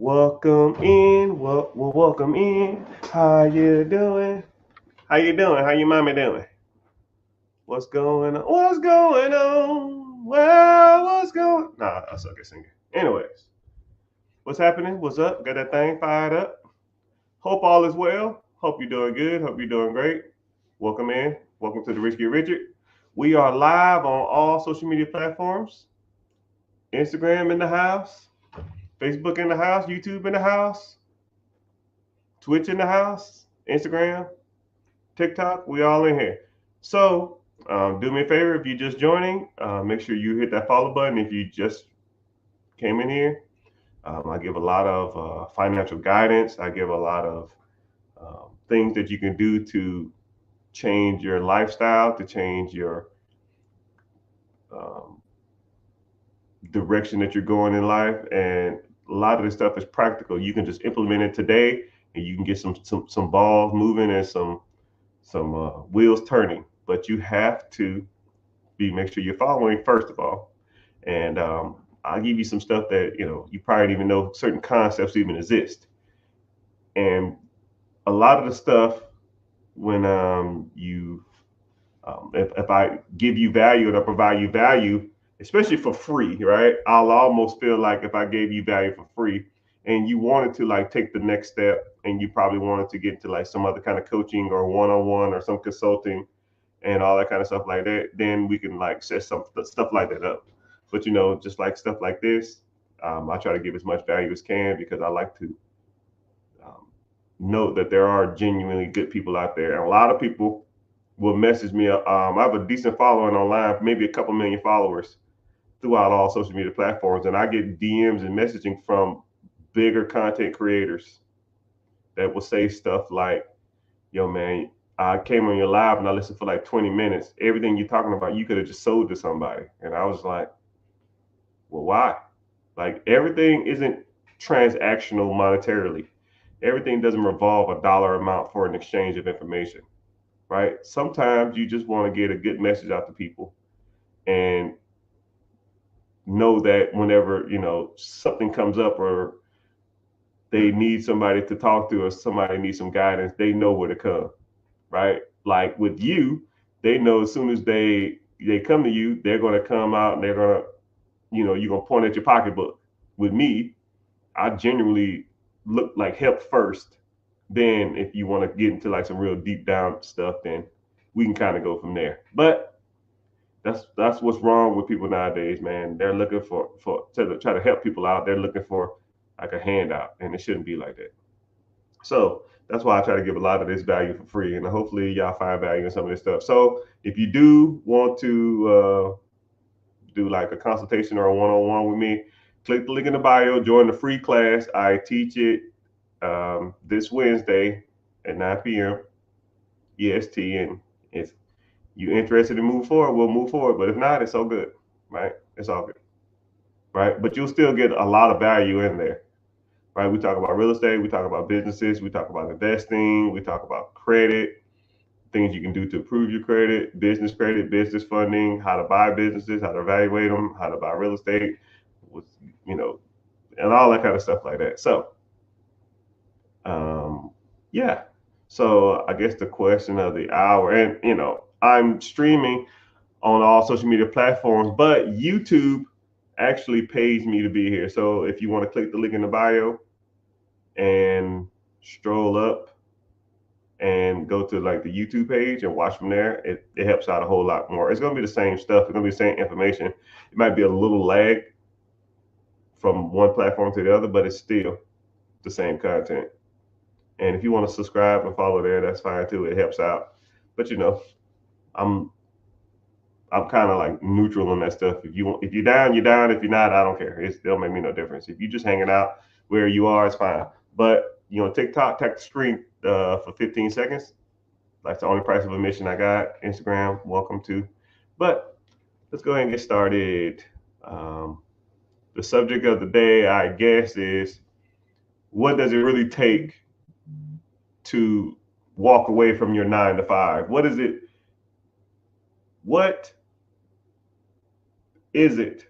Welcome in. Welcome in. How you doing? How you doing? How your mama doing? What's going on? What's going on? Well, what's going? Nah, I suck at singing. Anyways, what's happening? What's up? Got that thing fired up? Hope all is well. Hope you're doing good. Hope you're doing great. Welcome in. Welcome to the Rich Get Richard. We are live on all social media platforms. Instagram in the house. Facebook in the house. YouTube in the house. Twitch in the house. Instagram. TikTok, we all in here. So do me a favor if you're just joining, make sure you hit that follow button. If you just came in here, I give a lot of financial guidance. I give a lot of things that you can do to change your lifestyle, to change your um, direction that you're going in life. And a lot of this stuff is practical. You can just implement it today, and you can get some balls moving and some wheels turning. But you have to make sure you're following first of all, and I'll give you some stuff that you probably didn't even know certain concepts even exist. And a lot of the stuff when you if I give you value and I provide you value, especially for free, right? I'll almost feel like if I gave you value for free and you wanted to like take the next step and you probably wanted to get to like some other kind of coaching or one-on-one or some consulting and all that kind of stuff like that, then we can like set some stuff like that up. But just like stuff like this, I try to give as much value as can because I like to um, know that there are genuinely good people out there, and a lot of people will message me. I have a decent following online, maybe a couple million followers throughout all social media platforms, and I get DMs and messaging from bigger content creators that will say stuff like, yo man, I came on your live and I listened for like 20 minutes. Everything you're talking about, you could have just sold to somebody. And I was like, well, why? Like everything isn't transactional monetarily. Everything doesn't revolve a dollar amount for an exchange of information, right? Sometimes you just want to get a good message out to people and know that whenever, something comes up or they need somebody to talk to or somebody needs some guidance, they know where to come, right? Like with you, they know as soon as they come to you, they're going to come out and they're going to, you're going to point at your pocketbook. With me, I genuinely look like help first. Then if you want to get into like some real deep down stuff, then we can kind of go from there. But that's what's wrong with people nowadays, man. They're looking for to try to help people out. They're looking for like a handout, and it shouldn't be like that. So that's why I try to give a lot of this value for free, and hopefully y'all find value in some of this stuff. So if you do want to do like a consultation or a one-on-one with me, click the link in the bio, join the free class. I teach it this Wednesday at 9 p.m. EST, and if you're interested in move forward, we'll move forward. But if not, it's all good, right? It's all good, right? But you'll still get a lot of value in there, right? We talk about real estate, we talk about businesses, we talk about investing, we talk about credit, things you can do to improve your credit, business funding, how to buy businesses, how to evaluate them, how to buy real estate, with you know, and all that kind of stuff like that. So, um, yeah. So I guess the question of the hour, and I'm streaming on all social media platforms, but YouTube actually pays me to be here. So if you want to click the link in the bio and stroll up and go to like the YouTube page and watch from there, it helps out a whole lot more. It's gonna be the same stuff. It's gonna be the same information. It might be a little lag from one platform to the other, but it's still the same content. And if you want to subscribe and follow there, that's fine too. It helps out. But I'm I'm kind of like neutral on that stuff. If you're down, you're down. If you're not, I don't care. It still make me no difference. If you're just hanging out where you are, it's fine. But TikTok, tap the screen for 15 seconds. That's the only price of admission I got. Instagram, welcome to. But let's go ahead and get started. Um, the subject of the day, I guess, is what does it really take to walk away from your 9 to 5? What is it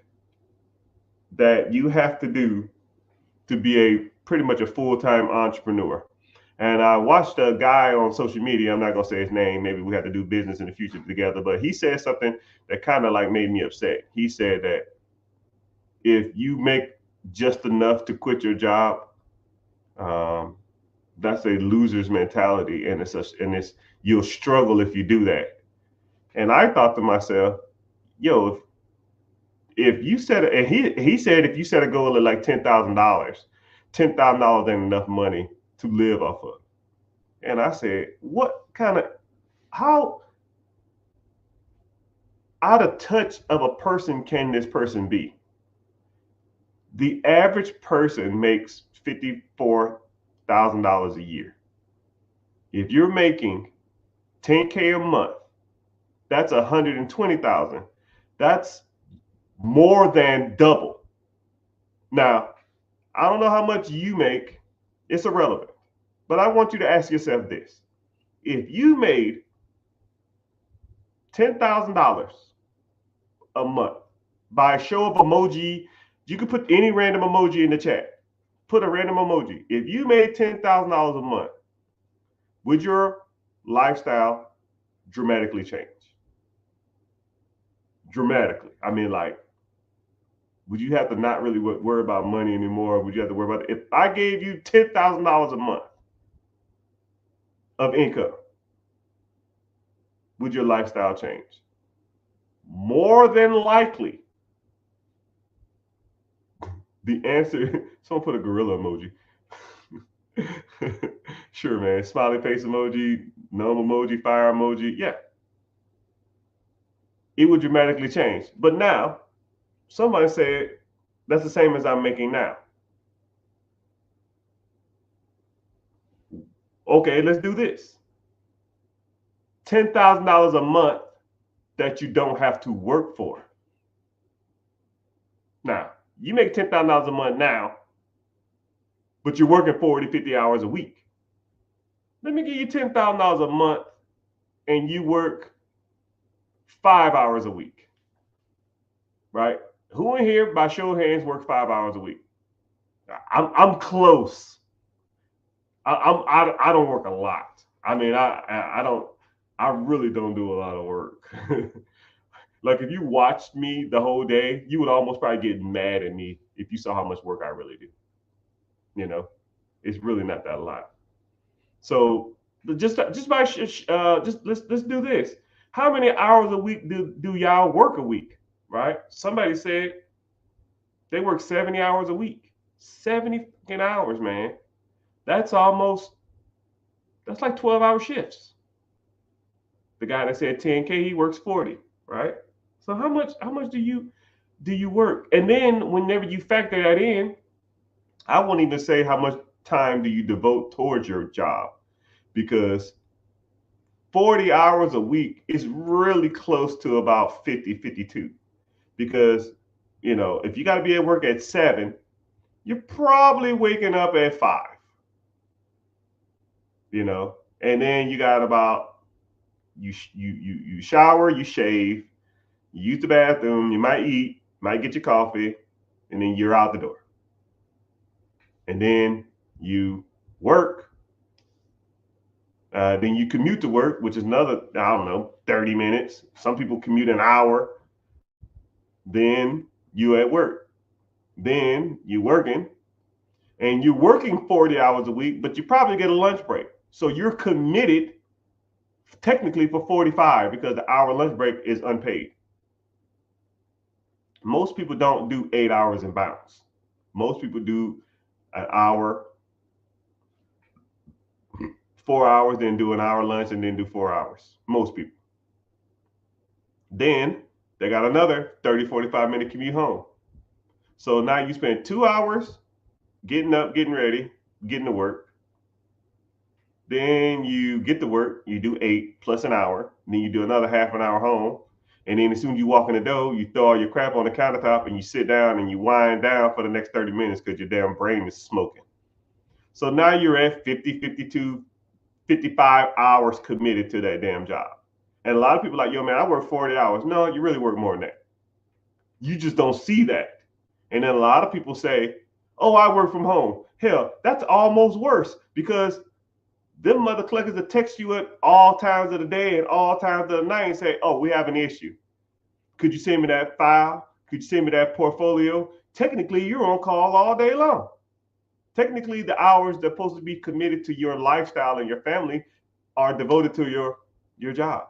that you have to do to be a pretty much a full-time entrepreneur. And I watched a guy on social media. I'm not gonna say his name. Maybe we have to do business in the future together. But he said something that kind of like made me upset. He said that if you make just enough to quit your job, um, that's a loser's mentality, and it's you'll struggle if you do that. And I thought to myself, yo, if you set and he said if you set a goal of like $10,000 ain't enough money to live off of. And I said, what kind of how out of touch of a person can this person be? The average person makes $54,000 a year. If you're making 10K a month, that's 120,000. That's more than double. Now, I don't know how much you make. It's irrelevant. But I want you to ask yourself this. If you made $10,000 a month by a show of emoji, you could put any random emoji in the chat. Put a random emoji. If you made $10,000 a month, would your lifestyle dramatically change? Dramatically. I mean, like, would you have to not really worry about money anymore? Would you have to worry about it? If I gave you $10,000 a month of income, would your lifestyle change? More than likely. The answer, someone put a gorilla emoji. Sure, man. Smiley face emoji, gnome emoji, fire emoji. Yeah. It would dramatically change. But now, somebody said that's the same as I'm making now. Okay, let's do this. $10,000 a month that you don't have to work for. Now, you make $10,000 a month now, but you're working 40, 50 hours a week. Let me give you $10,000 a month and you work 5 hours a week, right? Who in here, by show of hands, works 5 hours a week? I'm close. I don't work a lot. I mean, I really don't do a lot of work. Like if you watched me the whole day, you would almost probably get mad at me if you saw how much work I really do. You know, it's really not that a lot. So just let's do this. How many hours a week do y'all work a week? Right? Somebody said they work 70 hours a week. 70 fucking hours, man. That's like 12-hour shifts. The guy that said 10K, he works 40, right? So how much do you work? And then whenever you factor that in, I won't even say how much time do you devote towards your job, because 40 hours a week is really close to about 50, 52. Because, if you got to be at work at 7, you're probably waking up at 5, and then you got about, you shower, you shave, you use the bathroom, you might eat, might get your coffee, and then you're out the door. And then you work. Then you commute to work, which is another, 30 minutes. Some people commute an hour. Then you at work. Then you working. And you're working 40 hours a week, but you probably get a lunch break. So you're committed technically for 45 because the hour lunch break is unpaid. Most people don't do 8 hours in bounds. Most people do an hour, 4 hours, then do an hour lunch, and then do 4 hours. Most people. Then they got another 30, 45-minute commute home. So now you spend 2 hours getting up, getting ready, getting to work. Then you get to work, you do 8 plus an hour. Then you do another half an hour home. And then as soon as you walk in the door, you throw all your crap on the countertop and you sit down and you wind down for the next 30 minutes because your damn brain is smoking. So now you're at 50, 52, 55 hours committed to that damn job. And a lot of people are like, yo, man, I work 40 hours. No, you really work more than that. You just don't see that. And then a lot of people say, Oh, I work from home. Hell, that's almost worse because them mother cluckers that text you at all times of the day and all times of the night and say, oh, we have an issue. Could you send me that file? Could you send me that portfolio? Technically, you're on call all day long. Technically, the hours that are supposed to be committed to your lifestyle and your family are devoted to your job.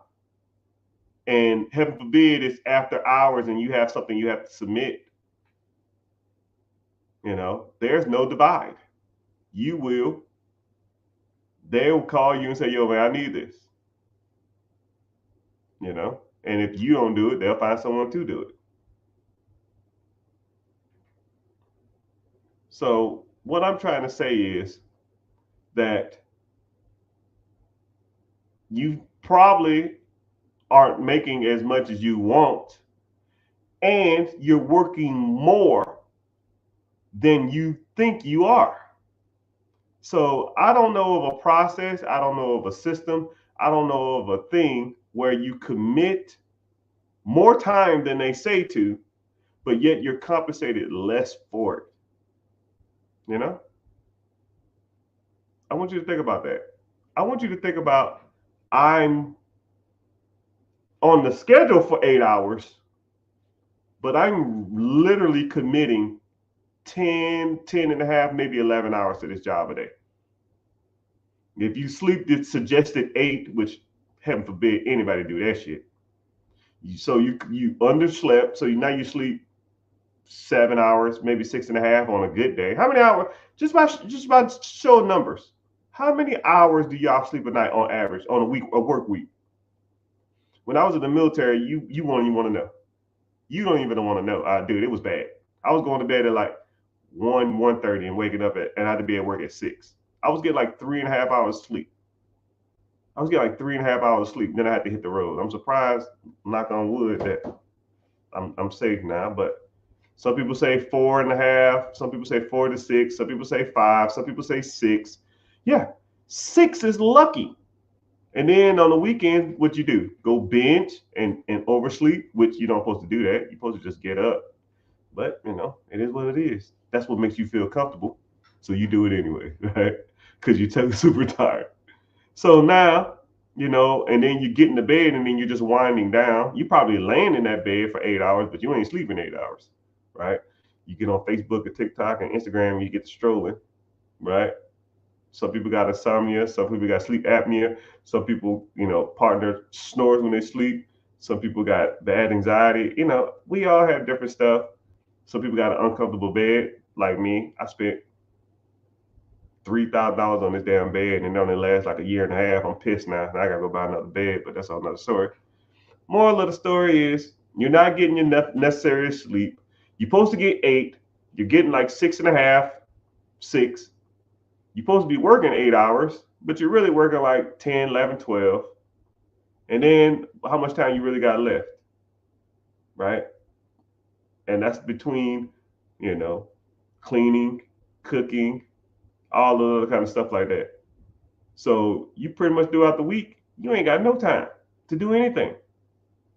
And heaven forbid it's after hours and you have something you have to submit. There's no divide. They'll call you and say, yo, man, I need this. And if you don't do it, they'll find someone to do it. So what I'm trying to say is that you probably aren't making as much as you want, and you're working more than you think you are. So I don't know of a process, I don't know of a system, I don't know of a thing where you commit more time than they say to, but yet you're compensated less for it. I want you to think about that. I want you to think about, I'm on the schedule for 8 hours, but I'm literally committing 10 and a half, maybe 11 hours to this job a day. If you sleep the suggested 8, which heaven forbid anybody do that shit. So you underslept, so now you sleep 7 hours, maybe 6.5 on a good day. How many hours? Just about show numbers. How many hours do y'all sleep a night on average on a work week? When I was in the military, you won't even want to know. You don't even want to know. Dude, it was bad. I was going to bed at like 1:30 and waking up and I had to be at work at 6. I was getting like 3.5 hours sleep. Then I had to hit the road. I'm surprised, knock on wood, that I'm safe now. But some people say 4.5. Some people say 4 to 6. Some people say 5. Some people say 6. Yeah, 6 is lucky. And then on the weekend, what you do? Go binge and oversleep, which you don't supposed to do that. You're supposed to just get up. But it is what it is. That's what makes you feel comfortable. So you do it anyway, right? Because you're super tired. So now, and then you get in the bed and then you're just winding down. You're probably laying in that bed for 8 hours, but you ain't sleeping 8 hours, right? You get on Facebook or TikTok and Instagram and you get to strolling, right? Some people got insomnia. Some people got sleep apnea. Some people, partner snores when they sleep. Some people got bad anxiety. We all have different stuff. Some people got an uncomfortable bed, like me. I spent $3,000 on this damn bed, and it only lasts like a year and a half. I'm pissed now. I gotta go buy another bed, but that's another story. Moral of the story is, you're not getting your necessary sleep. You're supposed to get 8. You're getting like 6.5, 6. You're supposed to be working 8 hours, but you're really working like 10, 11, 12. And then how much time you really got left, right? And that's between, cleaning, cooking, all the other kind of stuff like that. So you pretty much throughout the week, you ain't got no time to do anything.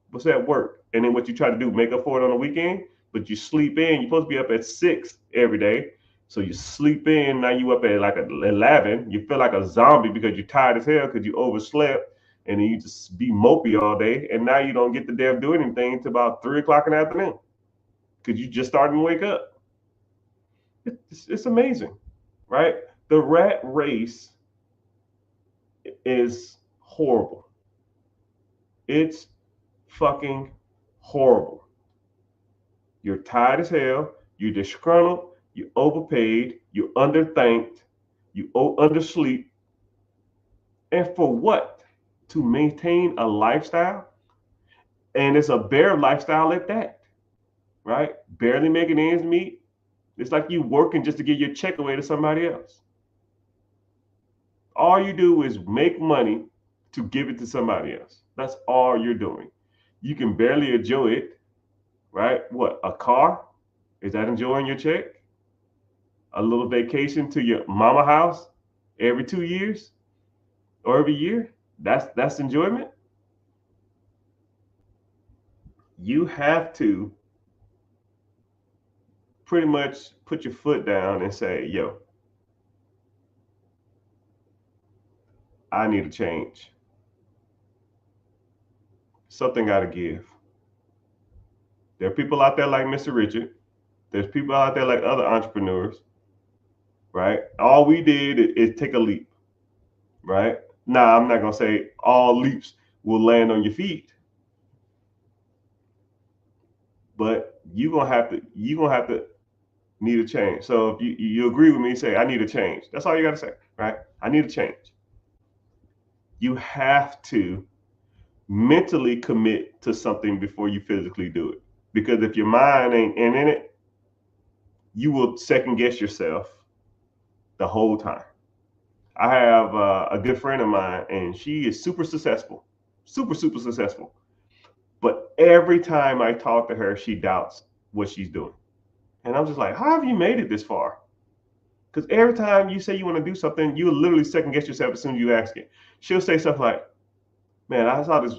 What's that work? And then what you try to do, make up for it on the weekend, but you sleep in. You're supposed to be up at 6 every day. So you sleep in, now you up at like 11. You feel like a zombie because you're tired as hell because you overslept. And then you just be mopey all day. And now you don't get to damn do anything until about 3 o'clock in the afternoon because you just starting to wake up. It's amazing, right? The rat race is horrible. It's fucking horrible. You're tired as hell. You're disgruntled. You're overpaid. You're underthanked. You undersleep. And for what? To maintain a lifestyle? And it's a bare lifestyle at that, right? Barely making ends meet. It's like you working just to get your check away to somebody else. All you do is make money to give it to somebody else. That's all you're doing. You can barely enjoy it, right? What, a car? Is that enjoying your check? A little vacation to your mama house every 2 years or every year? That's enjoyment? You have to pretty much put your foot down and say, yo, I need a change. Something got to give. There are people out there like Mr. Richard. There's people out there like other entrepreneurs, right? All we did is take a leap, right? Now, I'm not going to say all leaps will land on your feet, but you're going to have to need a change. So if you agree with me, say, I need a change. That's all you got to say, right? I need a change. You have to mentally commit to something before you physically do it. Because if your mind ain't in it, you will second guess yourself the whole time. I have a good friend of mine, and she is super successful, super successful. But every time I talk to her, she doubts what she's doing. And I'm just like, how have you made it this far? Because every time you say you want to do something, you literally second guess yourself as soon as you ask it. She'll say stuff like, man, I saw this,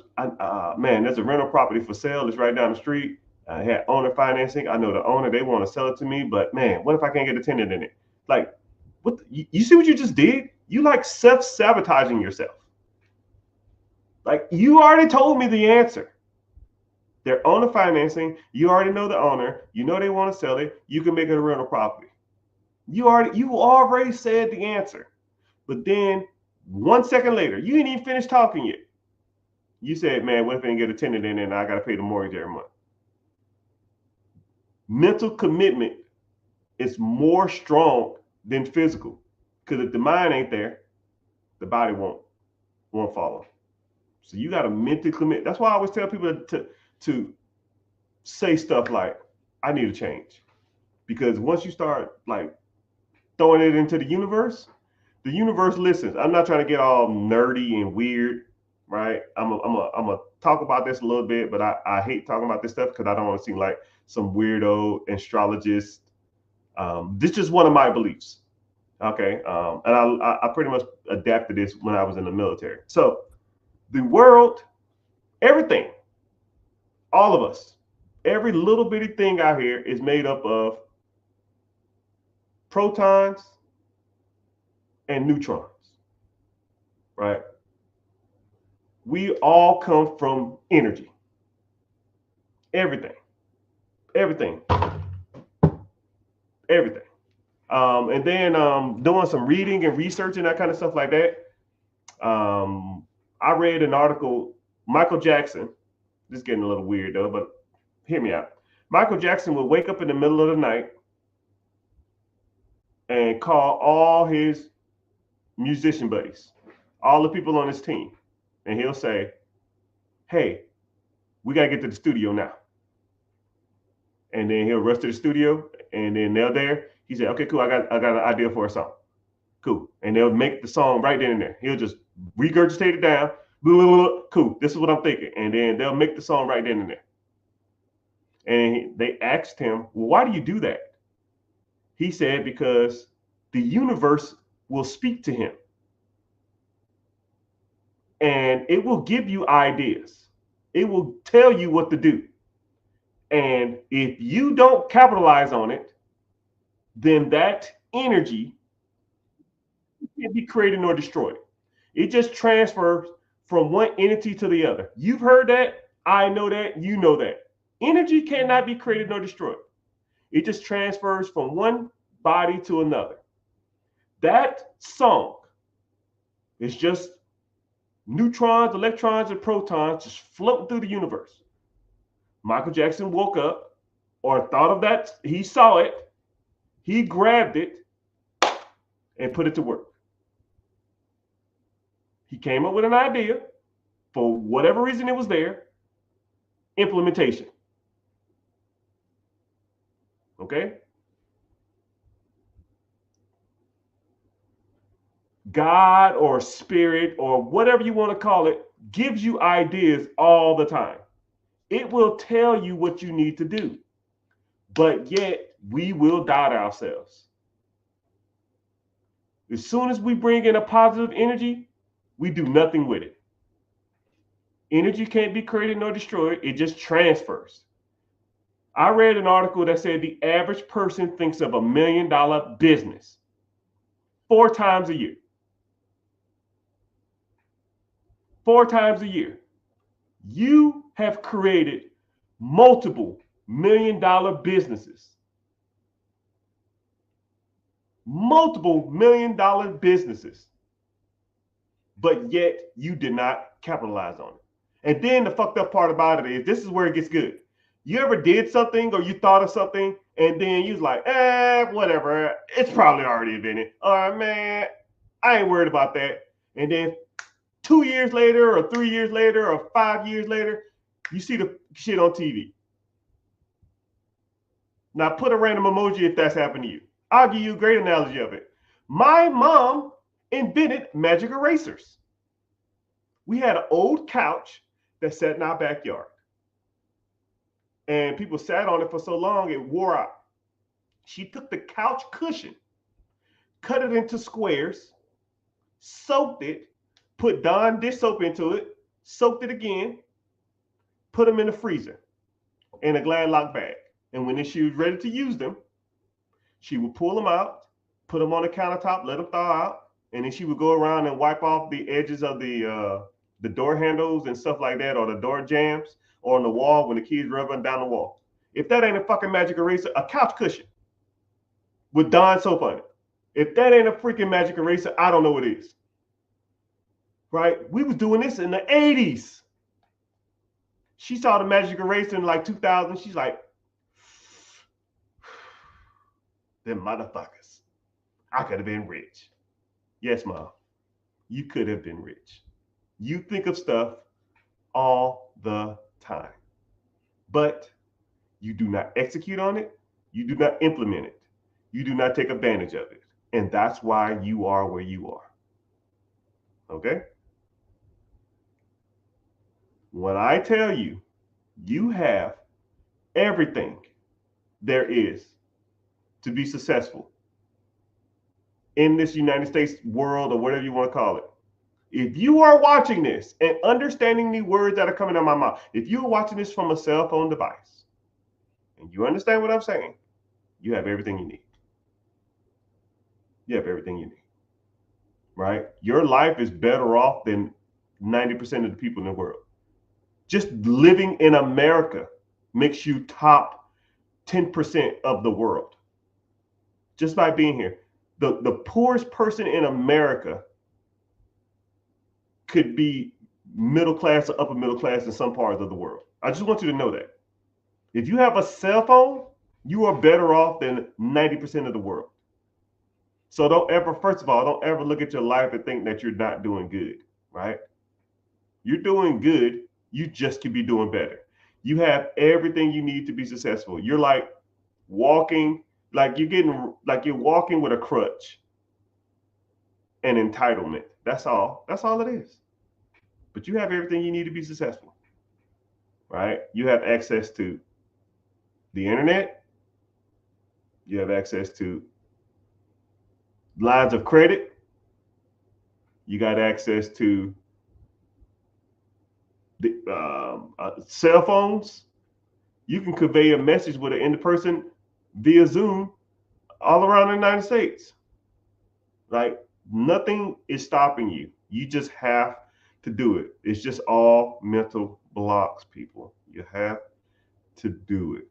man, there's a rental property for sale. It's right down the street. I had owner financing. I know the owner, they want to sell it to me, but man, what if I can't get a tenant in it? Like, what? You see what you just did? You like self-sabotaging yourself. Like, you already told me the answer. They're owner financing. You already know the owner. You know they want to sell it. You can make it a rental property. You already said the answer. But then 1 second later, you didn't even finish talking yet. You said, man, what if I didn't get a tenant in and I got to pay the mortgage every month? Mental commitment is more strong than physical. Because if the mind ain't there, the body won't follow. So you got to mentally commit. That's why I always tell people to say stuff like, I need a change. Because once you start like throwing it into the universe listens. I'm not trying to get all nerdy and weird, right? I'm gonna talk about this a little bit, but I hate talking about this stuff because I don't want to seem like some weirdo astrologist. This is one of my beliefs. Okay. And I pretty much adapted this when I was in the military. So the world, everything, all of us, every little bitty thing out here is made up of protons and neutrons, right? We all come from energy. Everything. And then doing some reading and research and that kind of stuff like that. I read an article, Michael Jackson, this is getting a little weird though, but hear me out. Michael Jackson would wake up in the middle of the night and call all his musician buddies, all the people on his team. And he'll say, hey, we got to get to the studio now. And then he'll rush to the studio, and then they're there. He said, okay, cool, I got an idea for a song. Cool. And they'll make the song right then and there. He'll just regurgitate it down. Blah, blah, blah. Cool, this is what I'm thinking. And then they'll make the song right then and there. And they asked him, well, why do you do that? He said, because the universe will speak to him. And it will give you ideas. It will tell you what to do. And if you don't capitalize on it, then that energy can't be created nor destroyed. It just transfers from one entity to the other. You've heard that. I know that. You know that. Energy cannot be created nor destroyed. It just transfers from one body to another. That song is just neutrons, electrons, and protons just floating through the universe. Michael Jackson woke up or thought of that. He saw it. He grabbed it and put it to work. He came up with an idea. For whatever reason it was there. Implementation. Okay? God or spirit or whatever you want to call it gives you ideas all the time. It will tell you what you need to do. But yet we will doubt ourselves. As soon as we bring in a positive energy, we do nothing with it. Energy can't be created nor destroyed. It just transfers. I read an article that said the average person thinks of $1 million business 4 times a year. 4 times a year. You have created multiple $1 million businesses. Multiple $1 million businesses. But yet you did not capitalize on it. And then the fucked up part about it is, this is where it gets good. You ever did something or you thought of something and then you was like, whatever, it's probably already invented. All right, man, I ain't worried about that. And then 2 years later or 3 years later or 5 years later, you see the shit on TV. Now put a random emoji if that's happened to you. I'll give you a great analogy of it. My mom invented magic erasers. We had an old couch that sat in our backyard. And people sat on it for so long, it wore out. She took the couch cushion, cut it into squares, soaked it, put Dawn dish soap into it, soaked it again, put them in the freezer in a Gladlock bag. And when she was ready to use them, she would pull them out, put them on the countertop, let them thaw out, and then she would go around and wipe off the edges of the door handles and stuff like that, or the door jambs, or on the wall when the kids rubbing down the wall. If that ain't a fucking magic eraser, a couch cushion with Dawn soap on it. If that ain't a freaking magic eraser, I don't know what is. Right? We was doing this in the 80s. She saw the magic eraser in like 2000. She's like, them motherfuckers. I could have been rich. Yes, Mom. You could have been rich. You think of stuff all the time, but you do not execute on it. You do not implement it. You do not take advantage of it. And that's why you are where you are. Okay? When I tell you, you have everything there is to be successful in this United States world, or whatever you want to call it. If you are watching this and understanding the words that are coming out of my mouth, if you're watching this from a cell phone device and you understand what I'm saying, you have everything you need. You have everything you need, right? Your life is better off than 90% of the people in the world. Just living in America makes you top 10% of the world. Just by being here. The poorest person in America could be middle class or upper middle class in some parts of the world. I just want you to know that. If you have a cell phone, you are better off than 90% of the world. So first of all, don't ever look at your life and think that you're not doing good, right? You're doing good. You just could be doing better. You have everything you need to be successful. You're like walking, like you're walking with a crutch and entitlement. That's all. That's all it is. But you have everything you need to be successful, right? You have access to the internet. You have access to lines of credit. You got access to the cell phones. You can convey a message with an person via Zoom all around the United States. Like, nothing is stopping you. You just have to do it. It's just all mental blocks, people. You have to do it.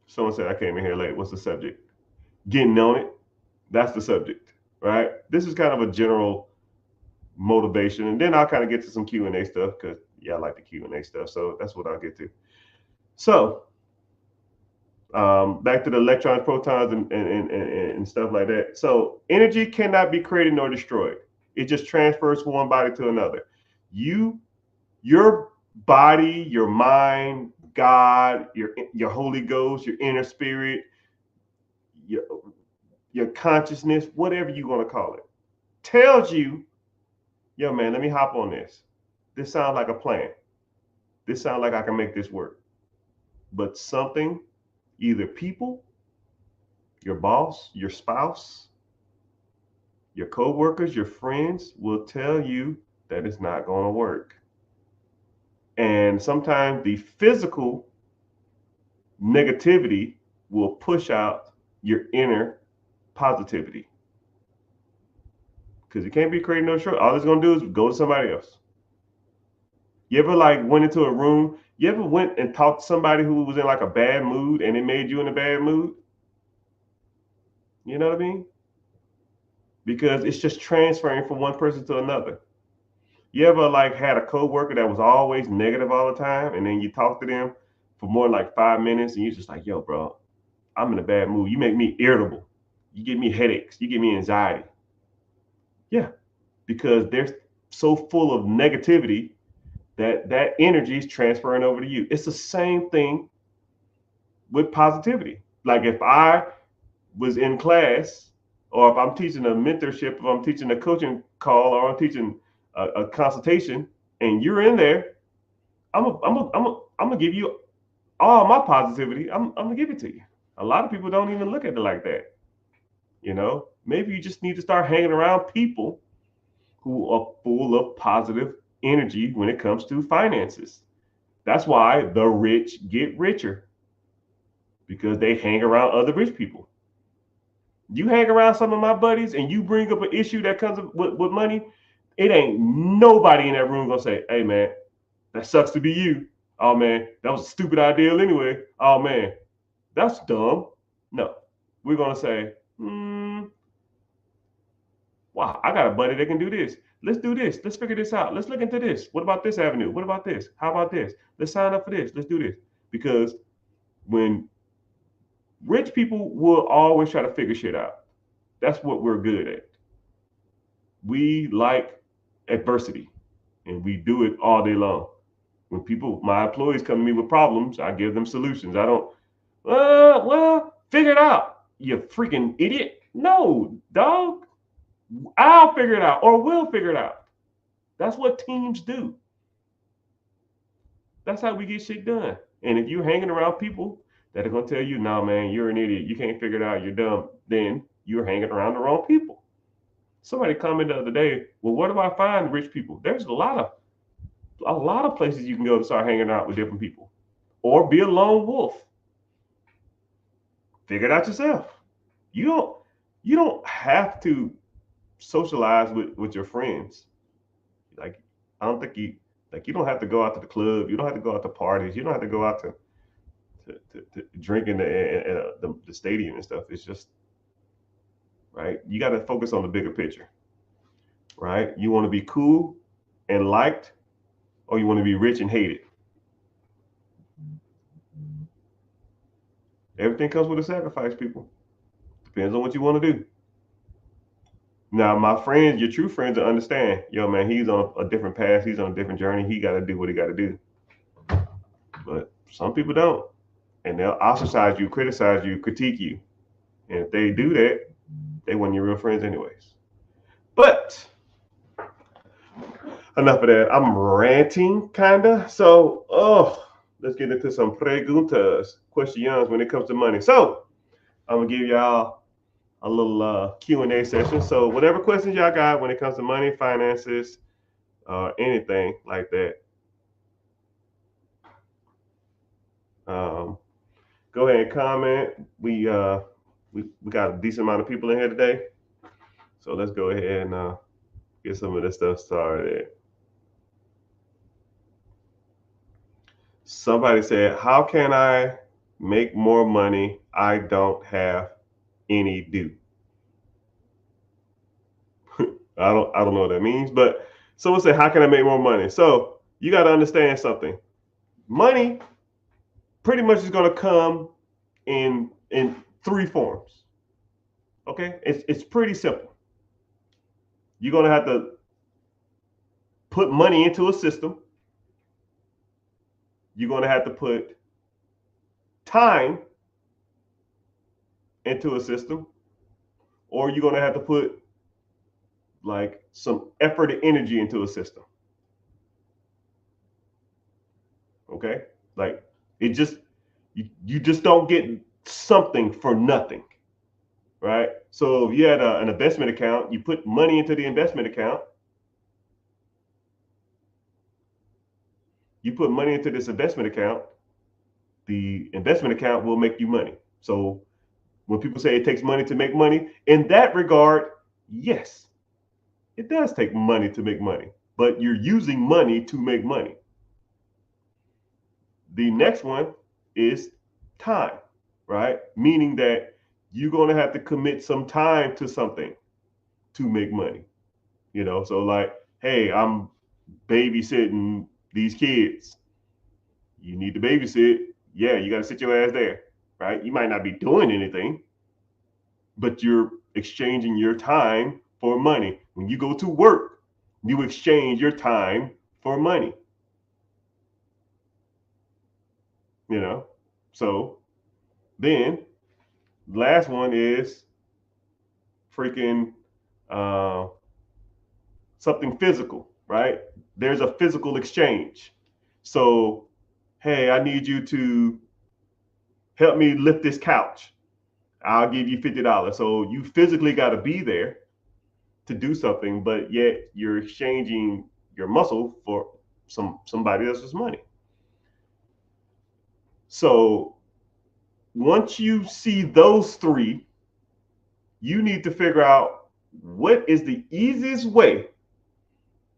Someone said I came in here late. What's the subject? Getting on it. That's the subject, right? This is kind of a general motivation, and then I'll kind of get to some Q&A stuff, because I like the Q&A stuff. So that's what I'll get to. So back to the electrons, protons, and stuff like that. So energy cannot be created nor destroyed. It just transfers from one body to another. Your body, your mind, God, your Holy Ghost, your inner spirit, your consciousness, whatever you want to call it, tells you, yo, man, let me hop on this. This sounds like a plan. This sounds like I can make this work. But something, either people, your boss, your spouse, your co-workers, your friends will tell you that it's not going to work. And sometimes the physical negativity will push out your inner positivity. Because you can't be creating no short. All it's gonna do is go to somebody else. You ever like went into a room? You ever went and talked to somebody who was in like a bad mood and it made you in a bad mood? You know what I mean? Because it's just transferring from one person to another. You ever like had a coworker that was always negative all the time, and then you talk to them for more than like 5 minutes, and you're just like, "Yo, bro, I'm in a bad mood. You make me irritable. You give me headaches. You give me anxiety." Yeah, because they're so full of negativity that energy is transferring over to you. It's the same thing with positivity. Like if I was in class, or if I'm teaching a mentorship, if I'm teaching a coaching call, or I'm teaching a consultation, and you're in there, I'm gonna give you all my positivity. I'm gonna give it to you. A lot of people don't even look at it like that. Maybe you just need to start hanging around people who are full of positive energy when it comes to finances. That's why the rich get richer, because they hang around other rich people. You hang around some of my buddies and you bring up an issue that comes with money, it ain't nobody in that room gonna say, "Hey man, that sucks to be you. Oh man, that was a stupid idea anyway. Oh man, that's dumb." No, we're gonna say, "Wow, I got a buddy that can do this. Let's do this. Let's figure this out. Let's look into this. What about this avenue? What about this? How about this? Let's sign up for this. Let's do this." Because when rich people will always try to figure shit out. That's what we're good at. We like adversity, and we do it all day long. When my employees come to me with problems, I give them solutions. I don't, well, figure it out, you freaking idiot. No, dog, I'll figure it out, or we'll figure it out. That's what teams do. That's how we get shit done. And if you're hanging around people that are going to tell you, "No, man, you're an idiot. You can't figure it out. You're dumb," then you're hanging around the wrong people. Somebody commented the other day, "Well, where do I find rich people?" There's a lot of places you can go to start hanging out with different people, or be a lone wolf. Figure it out yourself. You don't have to socialize with your friends. Like, I don't think you don't have to go out to the club. You don't have to go out to parties. You don't have to go out to drink in the stadium and stuff. It's just, right. You got to focus on the bigger picture, right? You want to be cool and liked, or you want to be rich and hated. Everything comes with a sacrifice, people. Depends on what you want to do. Now, my friends, your true friends, will understand. Yo, man, he's on a different path. He's on a different journey. He got to do what he got to do. But some people don't, and they'll ostracize you, criticize you, critique you. And if they do that, they weren't your real friends anyways. But enough of that. I'm ranting, kinda. So, let's get into some preguntas, questions when it comes to money. So, I'm gonna give y'all a little Q&A session. So, whatever questions y'all got when it comes to money, finances, anything like that, go ahead and comment. We got a decent amount of people in here today, so let's go ahead and get some of this stuff started. Somebody said, "How can I make more money? I don't have any due." I don't know what that means, but someone said, "How can I make more money?" So you got to understand something. Money pretty much is going to come in three forms. Okay, it's pretty simple. You're going to have to put money into a system. You're going to have to put time into a system, or you're going to have to put like some effort and energy into a system. Okay, like it just you just don't get something for nothing, right? So if you had an investment account, you put money into the investment account, You put money into this investment account, the investment account will make you money. So when people say it takes money to make money, in that regard, yes, it does take money to make money, but you're using money to make money. The next one is time, right? Meaning that you're going to have to commit some time to something to make money. So like, hey, I'm babysitting these kids. You need to babysit. Yeah, you got to sit your ass there, right? You might not be doing anything, but you're exchanging your time for money. When you go to work, you exchange your time for money. So then last one is freaking uh, something physical, right? There's a physical exchange. So, hey, I need you to help me lift this couch. I'll give you $50. So you physically got to be there to do something, but yet you're exchanging your muscle for somebody else's money. So once you see those three, you need to figure out what is the easiest way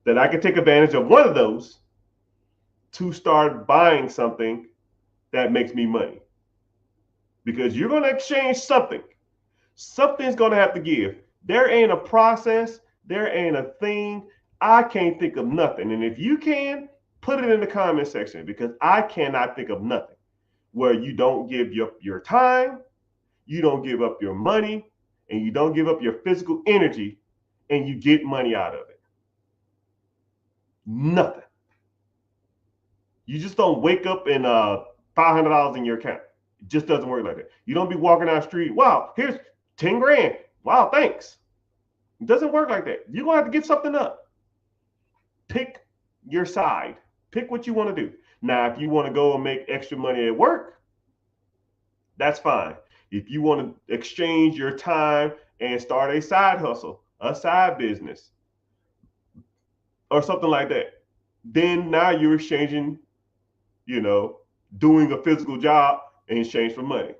that I can take advantage of one of those to start buying something that makes me money. Because you're going to exchange something. Something's going to have to give. There ain't a process. There ain't a thing. I can't think of nothing. And if you can, put it in the comment section, because I cannot think of nothing where you don't give up your time, you don't give up your money, and you don't give up your physical energy, and you get money out of it. Nothing. You just don't wake up and $500 in your account. It just doesn't work like that. You don't be walking down the street. Wow, here's 10 grand. Wow, thanks. It doesn't work like that. You're going to have to give something up. Pick your side. Pick what you want to do. Now, if you want to go and make extra money at work, that's fine. If you want to exchange your time and start a side hustle, a side business, or something like that, then now you're exchanging, doing a physical job in exchange for money,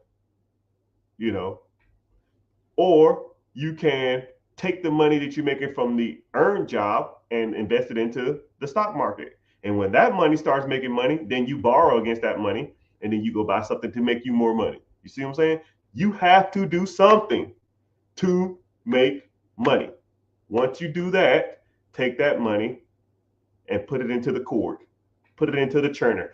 or you can take the money that you're making from the earned job and invest it into the stock market. And when that money starts making money, then you borrow against that money, and then you go buy something to make you more money. You see what I'm saying? You have to do something to make money. Once you do that, take that money and put it into the cord, put it into the churner.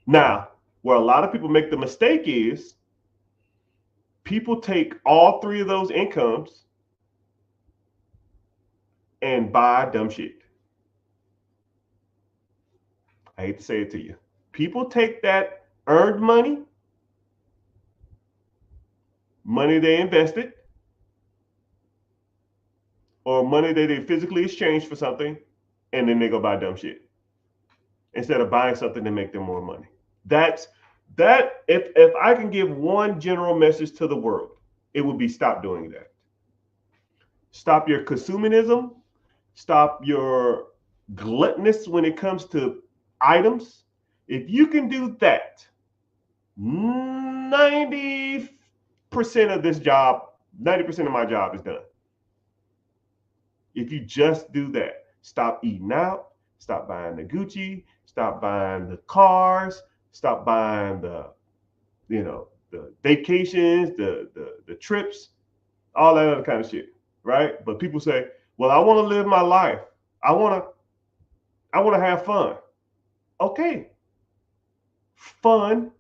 Now, where a lot of people make the mistake is people take all three of those incomes and buy dumb shit. I hate to say it to you. People take that earned money they invested, or money that they physically exchanged for something, and then they go buy dumb shit instead of buying something to make them more money. That if I can give one general message to the world, it would be stop doing that. Stop your consumerism. Stop your gluttonous when it comes to items. If you can do that, 90% of this job, 90% of my job is done. If you just do that, stop eating out, stop buying the Gucci, stop buying the cars, stop buying the vacations, the trips, all that other kind of shit, right? But people say, well, I want to live my life. I want to have fun. Okay. Fun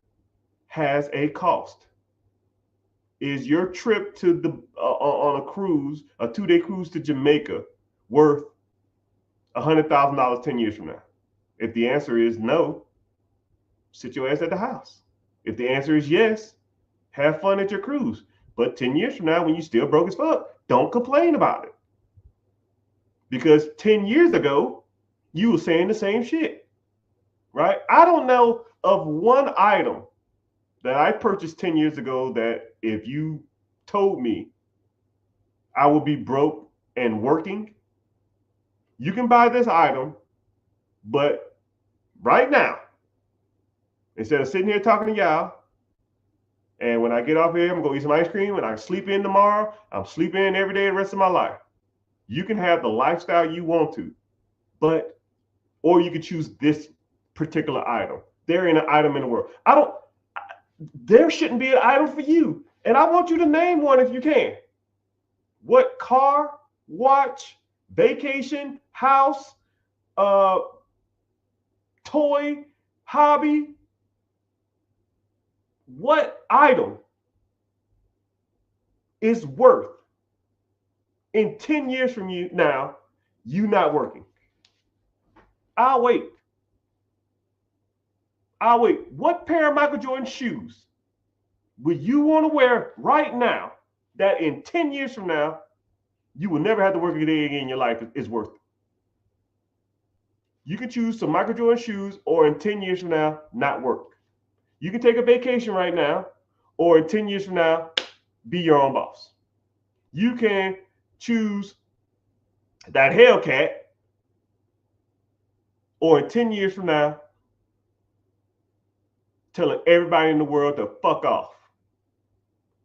has a cost. Is your trip to the on a cruise, a 2-day cruise to Jamaica, worth $100,000 10 years from now? If the answer is no, sit your ass at the house. If the answer is yes, have fun at your cruise. But 10 years from now, when you still broke as fuck, don't complain about it. Because 10 years ago, you were saying the same shit, right? I don't know of one item that I purchased 10 years ago that if you told me I would be broke and working, you can buy this item But right now, instead of sitting here talking to y'all, and when I get off here, I'm going to eat some ice cream and I sleep in tomorrow, I'm sleeping in every day the rest of my life. You can have the lifestyle you want to, or you could choose this particular item. There ain't an item in the world. There shouldn't be an item for you. And I want you to name one if you can. What car, watch, vacation, house, toy, hobby, what item is worth in 10 years from you now, you not working? I'll wait. What pair of Michael Jordan shoes would you want to wear right now that in 10 years from now, you will never have to work a day again in your life is worth it? You can choose some Michael Jordan shoes, or in 10 years from now, not work. You can take a vacation right now, or in 10 years from now, be your own boss. You can choose that Hellcat, or in 10 years from now, telling everybody in the world to fuck off.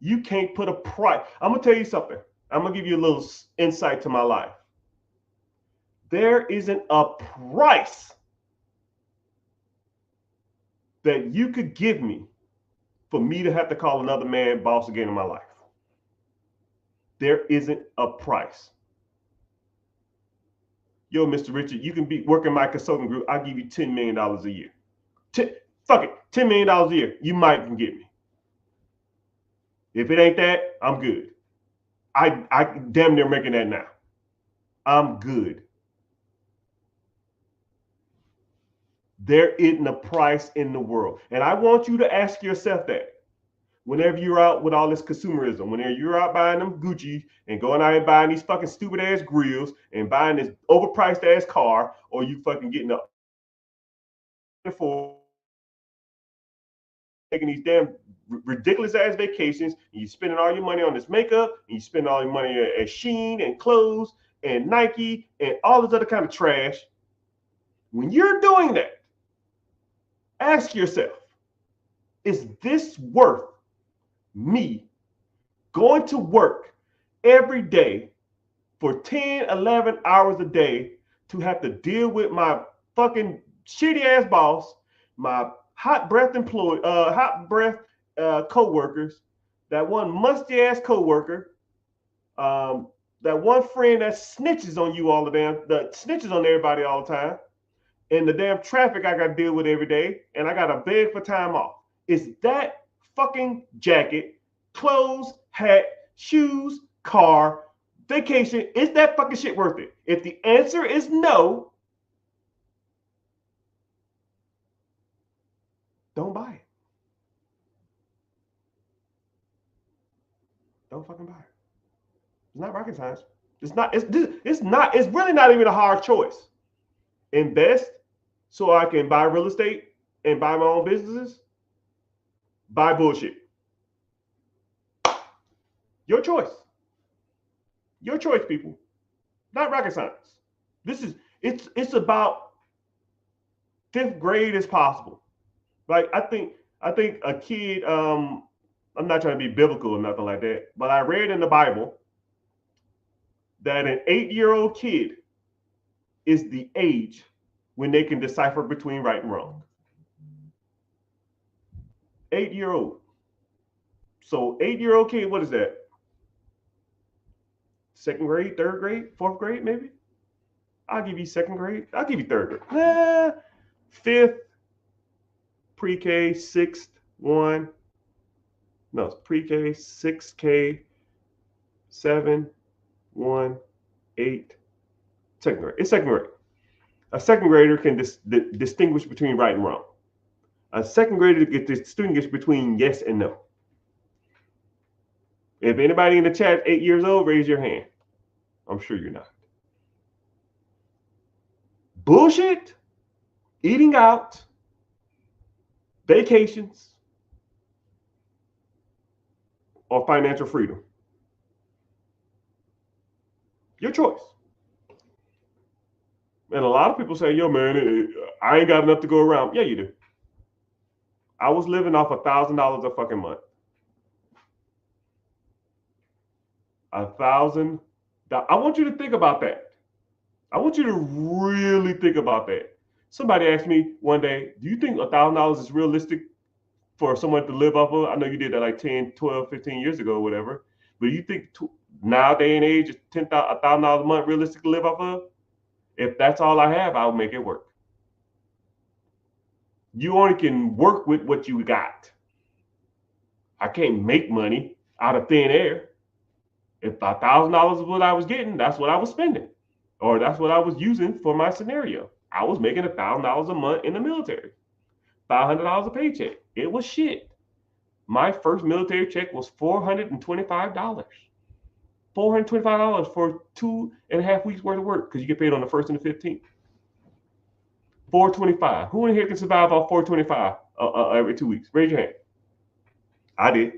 You can't put a price. I'm going to tell you something. I'm going to give you a little insight to my life. There isn't a price that you could give me for me to have to call another man boss again in my life. There isn't a price. Yo, Mr. Richard, you can be working my consulting group. I'll give you $10 million a year. Fuck it, $10 million a year. You might can get me. If it ain't that, I'm good. I damn near making that now. I'm good. There isn't a price in the world. And I want you to ask yourself that. Whenever you're out with all this consumerism, whenever you're out buying them Gucci and going out and buying these fucking stupid ass grills and buying this overpriced ass car, or you fucking getting up for taking these damn ridiculous ass vacations, and you spending all your money on this makeup, and you spend all your money at Shein and clothes and Nike and all this other kind of trash. When you're doing that, ask yourself, is this worth me going to work every day for 10, 11 hours a day to have to deal with my fucking shitty ass boss, my hot breath co-workers, that one musty ass co-worker, that one friend that snitches on you all the damn, that snitches on everybody all the time, and the damn traffic I got to deal with every day, and I got to beg for time off. Is that fucking jacket, clothes, hat, shoes, car, vacation, is that fucking shit worth it? If the answer is no, don't buy it. Don't fucking buy it. It's not rocket science. It's really not even a hard choice. Invest so I can buy real estate and buy my own businesses. Buy bullshit. Your choice. Your choice, people. Not rocket science. It's about 5th grade as possible. Like I think a kid, I'm not trying to be biblical or nothing like that, but I read in the Bible that an 8-year-old kid is the age when they can decipher between right and wrong. 8-year-old. So 8-year-old kid, what is that? 2nd grade, 3rd grade, 4th grade, maybe? I'll give you 2nd grade. I'll give you 3rd grade. 5th, pre-K, 6th, 1. No, it's pre-K, 6K, 7, 1, 8. 2nd grade. It's 2nd grade. A 2nd grader can distinguish between right and wrong. A 2nd grader can distinguish between yes and no. If anybody in the chat 8 years old, raise your hand. I'm sure you're not. Bullshit, eating out, vacations, or financial freedom. Your choice. And a lot of people say, yo, man, I ain't got enough to go around. Yeah, you do. I was living off $1,000 a fucking month. $1,000. I want you to think about that. I want you to really think about that. Somebody asked me one day, do you think $1,000 is realistic for someone to live off of? I know you did that like 10, 12, 15 years ago or whatever. But you think nowadays and age, is $1,000 a month realistic to live off of? If that's all I have, I'll make it work. You only can work with what you got. I can't make money out of thin air. If $1,000 is what I was getting, that's what I was spending, or that's what I was using for my scenario. I was making $1,000 a month in the military, $500 a paycheck. It was shit. My first military check was $425. $425 for 2.5 weeks worth of work, because you get paid on the 1st and the 15th. $425. Who in here can survive off $425 every 2 weeks? Raise your hand. I did.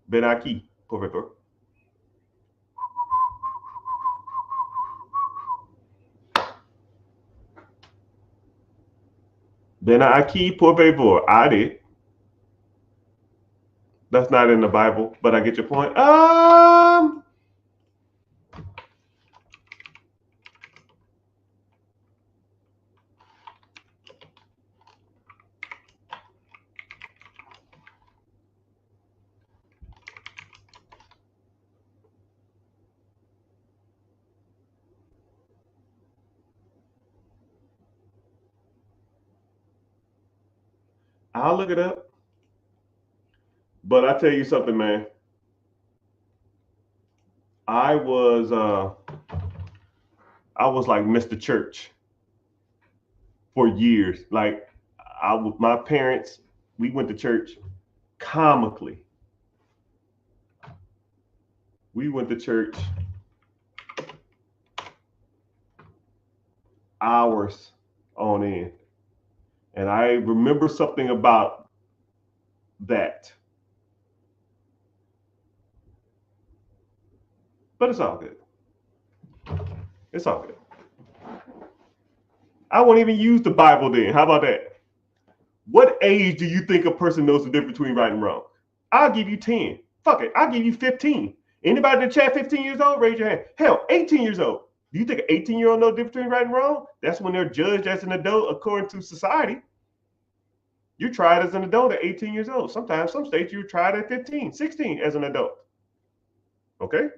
Ven aquí, por favor. Ven aquí, por favor. I did. That's not in the Bible, but I get your point. I'll look it up. But I tell you something, man. I was like Mr. Church for years. Like my parents, we went to church comically. We went to church hours on end. And I remember something about that. But it's all good. It's all good. I won't even use the Bible then. How about that? What age do you think a person knows the difference between right and wrong? I'll give you 10. Fuck it. I'll give you 15. Anybody in the chat 15 years old? Raise your hand. Hell, 18 years old. Do you think an 18-year-old knows the difference between right and wrong? That's when they're judged as an adult according to society. You're tried as an adult at 18 years old. Sometimes, some states, you're tried at 15, 16 as an adult. Okay?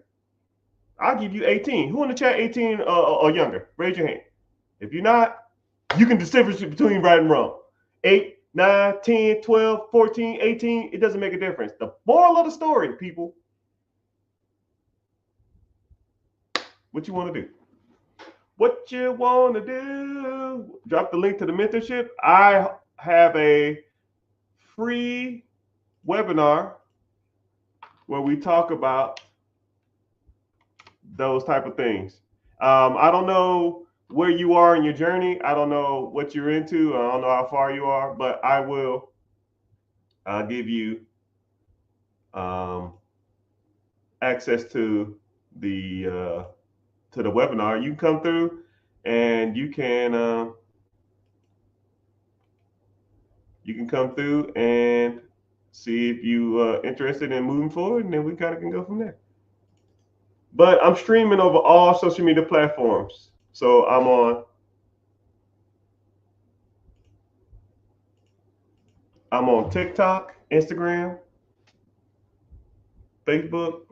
I'll give you 18. Who in the chat 18 or younger? Raise your hand. If you're not, you can distinguish between right and wrong. 8, 9, 10, 12, 14, 18, it doesn't make a difference. The moral of the story, people, what you want to do? What you want to do? Drop the link to the mentorship. I have a free webinar where we talk about those type of things. I don't know where you are in your journey. I don't know what you're into. I don't know how far you are, but I will give you access to the webinar. You can come through and you can come through and see if you interested in moving forward, and then we kind of can go from there. But I'm streaming over all social media platforms. So I'm on TikTok, Instagram, Facebook.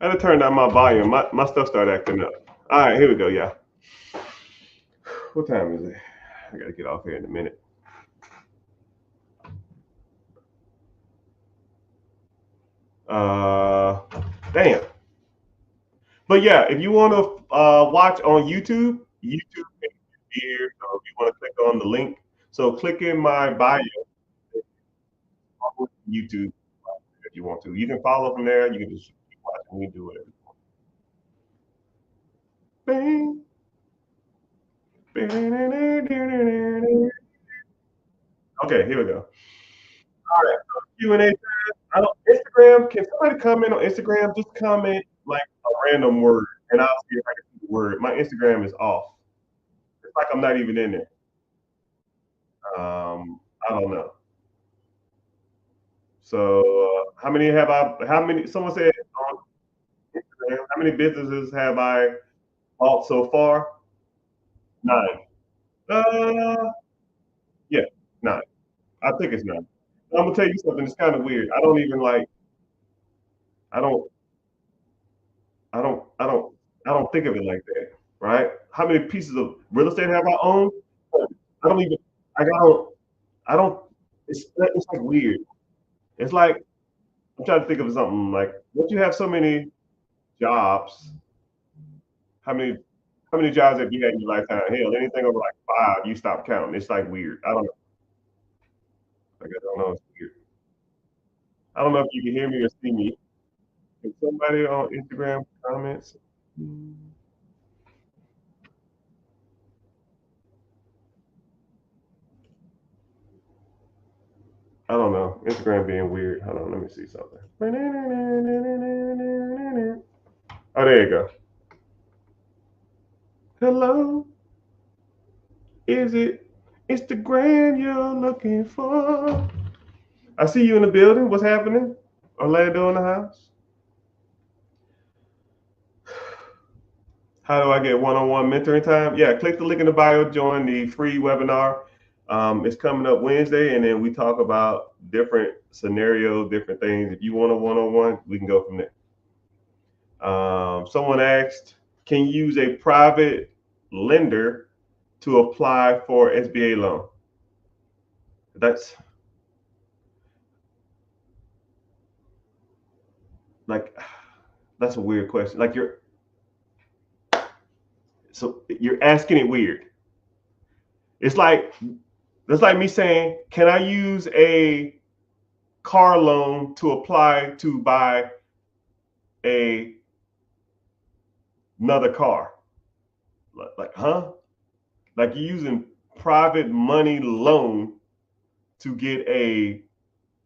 I had to turn down my volume. My stuff started acting up. All right, here we go. Yeah. What time is it? I got to get off here in a minute. Damn. But yeah, if you want to watch on YouTube you want to click on the link. So click in my bio, on YouTube if you want to. You can follow from there. You can just keep watching. You can do whatever. Bang. Okay, here we go. All right, so Q&A. I don't Instagram. Can somebody comment on Instagram? Just comment like a random word, and I'll see if I can see the word. My Instagram is off. It's like I'm not even in there. I don't know. So how many have I? How many? Someone said on Instagram. How many businesses have I bought so far? 9. Uh, yeah, 9. I think it's 9. I'm gonna tell you something. It's kind of weird. I don't even like. I don't. I don't. I don't. I don't think of it like that. Right? How many pieces of real estate have I owned? I don't even. I don't. I don't. It's like weird. It's like I'm trying to think of something like. Once you have so many jobs, how many how many jobs have you had in your lifetime? Hell, anything over like 5, you stop counting. It's like weird. I don't know. I guess I don't know. It's weird. I don't know if you can hear me or see me. Can somebody on Instagram comments? I don't know. Instagram being weird. Hold on, let me see something. Oh, there you go. Hello, is it Instagram you're looking for? I see you in the building. What's happening? Orlando in the house. How do I get one-on-one mentoring time? Yeah, click the link in the bio, join the free webinar. It's coming up Wednesday, and then we talk about different scenarios, different things. If you want a one-on-one, we can go from there. Someone asked, can you use a private lender to apply for SBA loan? That's like that's a weird question. Like you're asking it weird. It's like that's like me saying, can I use a car loan to apply to buy a another car? Like, huh? Like you're using private money loan to get a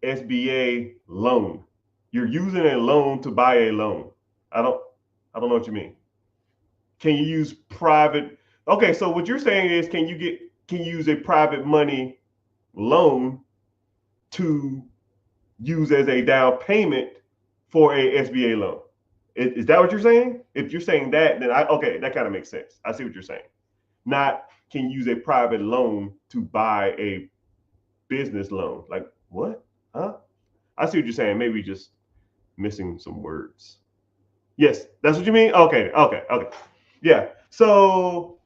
SBA loan. You're using a loan to buy a loan. I don't I don't know what you mean. Can you use private? Okay, so what you're saying is can you use a private money loan to use as a down payment for a SBA loan? Is that what you're saying? If you're saying that, then okay, that kind of makes sense. I see what you're saying. Not can you use a private loan to buy a business loan. Like what? Huh? I see what you're saying. Maybe just missing some words. Yes, that's what you mean. Okay, okay, okay. Yeah. So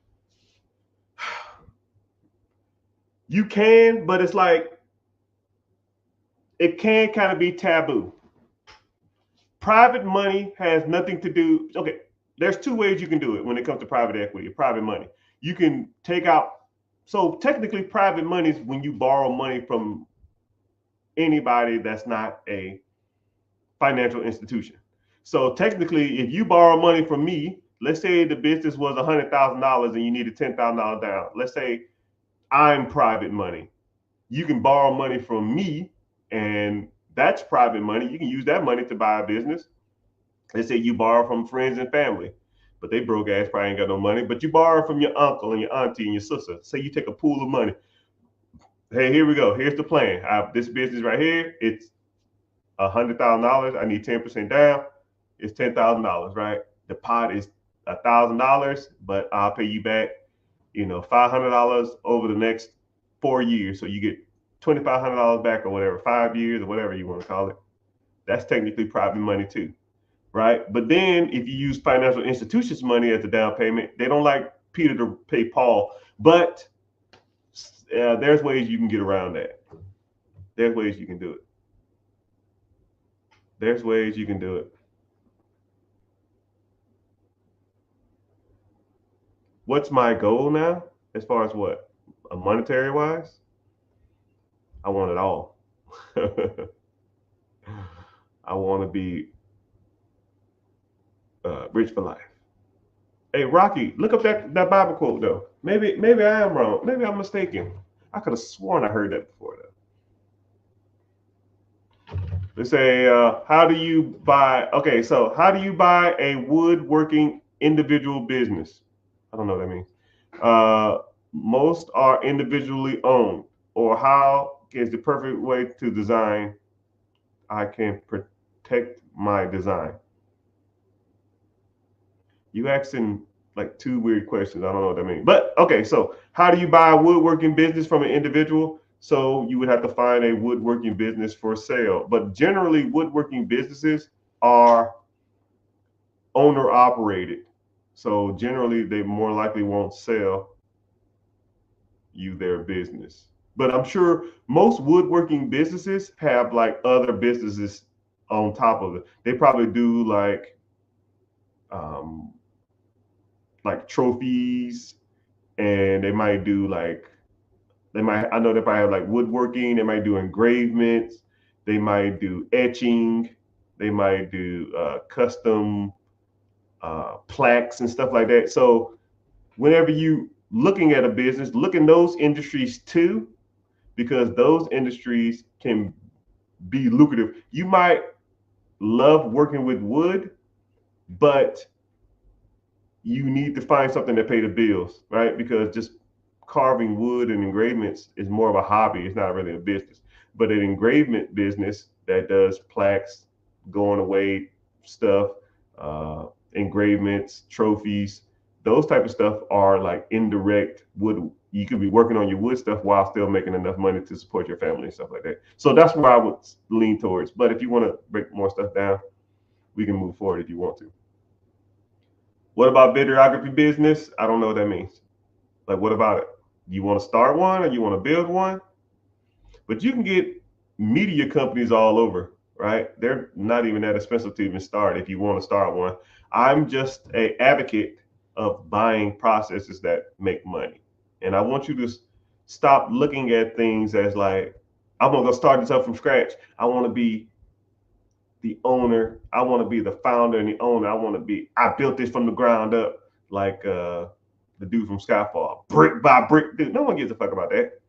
you can, but it's like it can kind of be taboo. Private money has nothing to do. Okay, there's 2 ways you can do it when it comes to private equity, private money. You can take out. So technically, private money is when you borrow money from anybody that's not a financial institution. So technically, if you borrow money from me, let's say the business was $100,000 and you needed $10,000 down. Let's say I'm private money. You can borrow money from me, and that's private money. You can use that money to buy a business. Let's say you borrow from friends and family, but they broke ass probably ain't got no money. But you borrow from your uncle and your auntie and your sister. Say you take a pool of money. Hey, here we go. Here's the plan. I have this business right here. It's $100,000. I need 10% down. It's $10,000, right? The pot is $1,000, but I'll pay you back, $500 over the next 4 years. So you get $2,500 back or whatever, 5 years or whatever you want to call it. That's technically private money too, right? But then if you use financial institutions' money as a down payment, they don't like Peter to pay Paul. But there's ways you can get around that. There's ways you can do it. There's ways you can do it. What's my goal now? As far as what? monetary wise, I want it all. I want to be rich for life. Hey, Rocky, look up that Bible quote though. Maybe I am wrong. Maybe I'm mistaken. I could have sworn I heard that before though. They say, how do you buy? Okay, so how do you buy a woodworking individual business? I don't know what that means. Most are individually owned, or how is the perfect way to design? I can protect my design. You asking like two weird questions. I don't know what that means. But okay, so how do you buy a woodworking business from an individual? So you would have to find a woodworking business for sale. But generally, woodworking businesses are owner operated. So generally, they more likely won't sell you their business. But I'm sure most woodworking businesses have like other businesses on top of it. They probably do um, like trophies, and they might do like I know they probably have like woodworking. They might do engravements. They might do etching. They might do custom plaques and stuff like that. So whenever you looking at a business, look in those industries too, because those industries can be lucrative. You might love working with wood, but you need to find something to pay the bills, right? Because just carving wood and engravements is more of a hobby. It's not really a business. But an engravement business that does plaques, going away stuff, engravements, trophies, those type of stuff are like indirect wood. You could be working on your wood stuff while still making enough money to support your family and stuff like that. So that's where I would lean towards. But if you want to break more stuff down, we can move forward if you want to. What about videography business? I don't know what that means. Like, what about it? You want to start one or you want to build one? But you can get media companies all over, right? They're not even that expensive to even start if you want to start one. I'm just a advocate of buying processes that make money. And I want you to stop looking at things as like, I'm gonna go start this up from scratch. I want to be the owner. I want to be the founder and the owner. I built this from the ground up, like the dude from Skyfall, brick by brick. Dude, no one gives a fuck about that.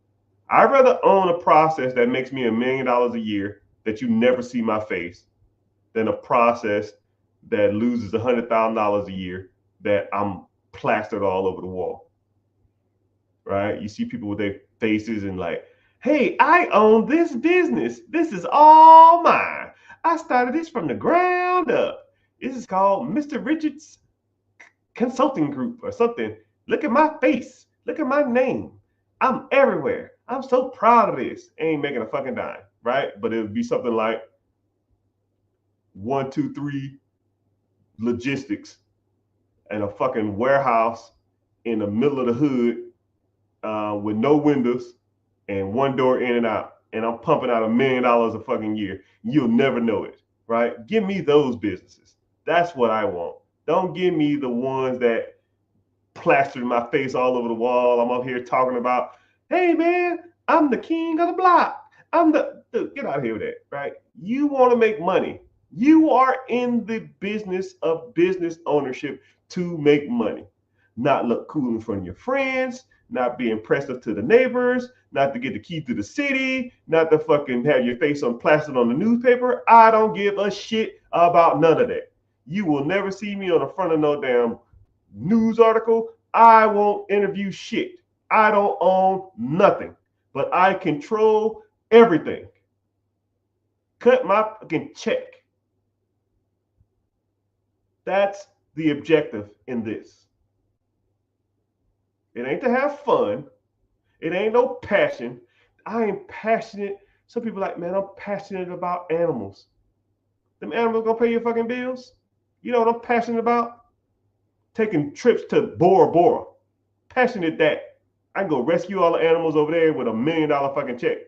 I'd rather own a process that makes me $1 million a year that you never see my face than a process that loses $100,000 a year that I'm plastered all over the wall. Right? You see people with their faces and like, hey, I own this business. This is all mine. I started this from the ground up. This is called Mr. Richards Consulting Group or something. Look at my face. Look at my name. I'm everywhere. I'm so proud of this. Ain't making a fucking dime, right? But it would be something like 123 logistics and a fucking warehouse in the middle of the hood with no windows and one door in and out. And I'm pumping out $1 million a fucking year. You'll never know it, right? Give me those businesses. That's what I want. Don't give me the ones that plastered my face all over the wall. I'm up here talking about, hey man, I'm the king of the block. Dude, get out of here with that, right? You want to make money. You are in the business of business ownership to make money, not look cool in front of your friends, not be impressive to the neighbors, not to get the key to the city, not to fucking have your face on plastered on the newspaper. I don't give a shit about none of that. You will never see me on the front of no damn news article. I won't interview shit. I don't own nothing, but I control everything. Cut my fucking check. That's the objective in this. It ain't to have fun. It ain't no passion. I ain't passionate. Some people like, man, I'm passionate about animals. Them animals gonna pay your fucking bills? You know what I'm passionate about? Taking trips to Bora Bora. Passionate that. I can go rescue all the animals over there with $1 million fucking check.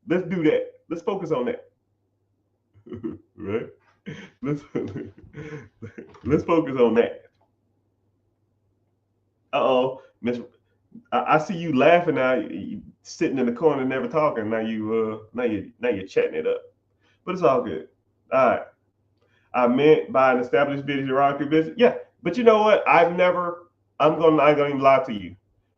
Let's do that. Let's focus on that. Right? Let's let's focus on that. Uh-oh, Miss I see you laughing now. You sitting in the corner, never talking. Now you're chatting it up. But it's all good. All right. I meant by an established videography business. Yeah, but you know what? I ain't gonna even lie to you.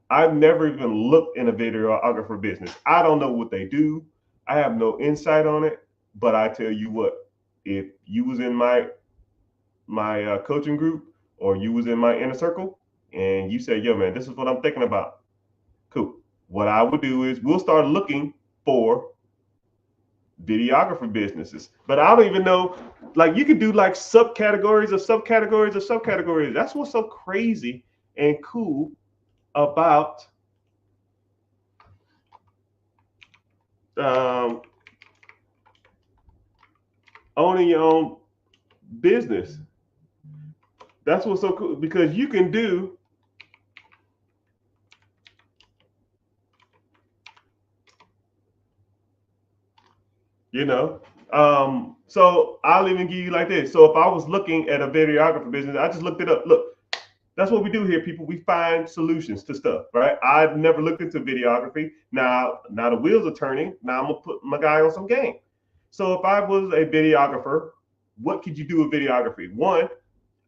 I've never even looked in a videographer business. I don't know what they do. I have no insight on it. But I tell you what, if you was in my coaching group or you was in my inner circle and you say, yo man, this is what I'm thinking about. Cool. What I would do is we'll start looking for videographer businesses. But I don't even know, like you could do like subcategories of subcategories of subcategories. That's what's so crazy and cool about um, owning your own business. That's what's so cool because you can do, you know. So I'll even give you like this. So if I was looking at a videographer business, I just looked it up. Look, that's what we do here, people. We find solutions to stuff, right? I've never looked into videography. Now the wheels are turning. Now I'm gonna put my guy on some game. So if I was a videographer, what could you do with videography? One,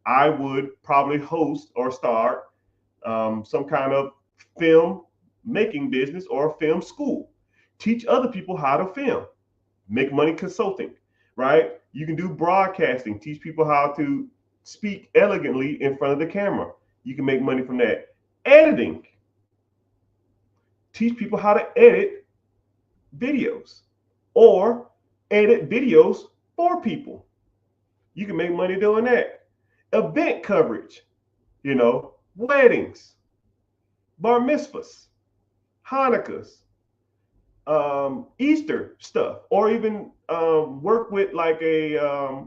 I would probably host or start some kind of film making business or film school. Teach other people how to film, make money consulting, right? You can do broadcasting, teach people how to speak elegantly in front of the camera. You can make money from that. Editing, teach people how to edit videos or edit videos for people. You can make money doing that. Event coverage, weddings, bar mitzvahs, Hanukkahs, Easter stuff, or even work with like a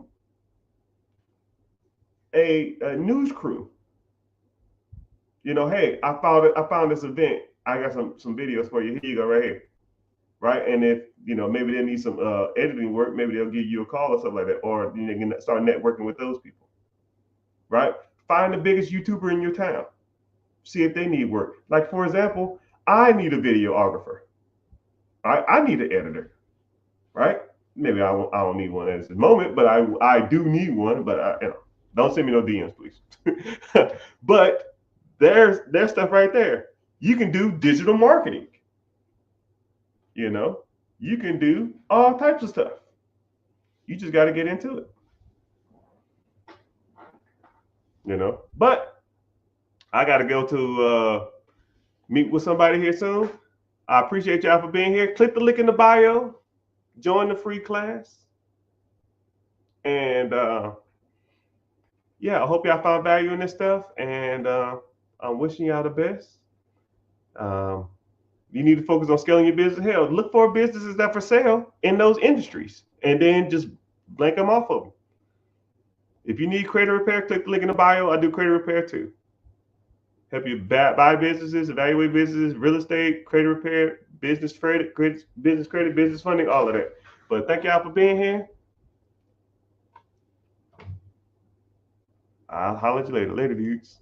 news crew. Hey, I found this event. I got some videos for you. Here you go, right here, right? And if maybe they need some editing work, maybe they'll give you a call or something like that, or you can start networking with those people, right? Find the biggest YouTuber in your town. See if they need work. Like for example, I need a videographer. I need an editor, right? Maybe I don't need one at this moment, but I do need one. But don't send me no DMs, please. But there's stuff right there. You can do digital marketing. You know, you can do all types of stuff. You just got to get into it. But I got to go to meet with somebody here soon. I appreciate y'all for being here. Click the link in the bio. Join the free class. And yeah, I hope y'all found value in this stuff. And I'm wishing y'all the best. Um, you need to focus on scaling your business. Hell, look for businesses that are for sale in those industries, and then just blank them off of them. If you need credit repair, click the link in the bio. I do credit repair too. Help you buy businesses, evaluate businesses, real estate, credit repair, business credit, business funding, all of that. But thank y'all for being here. I'll holler at you later. Later, dudes.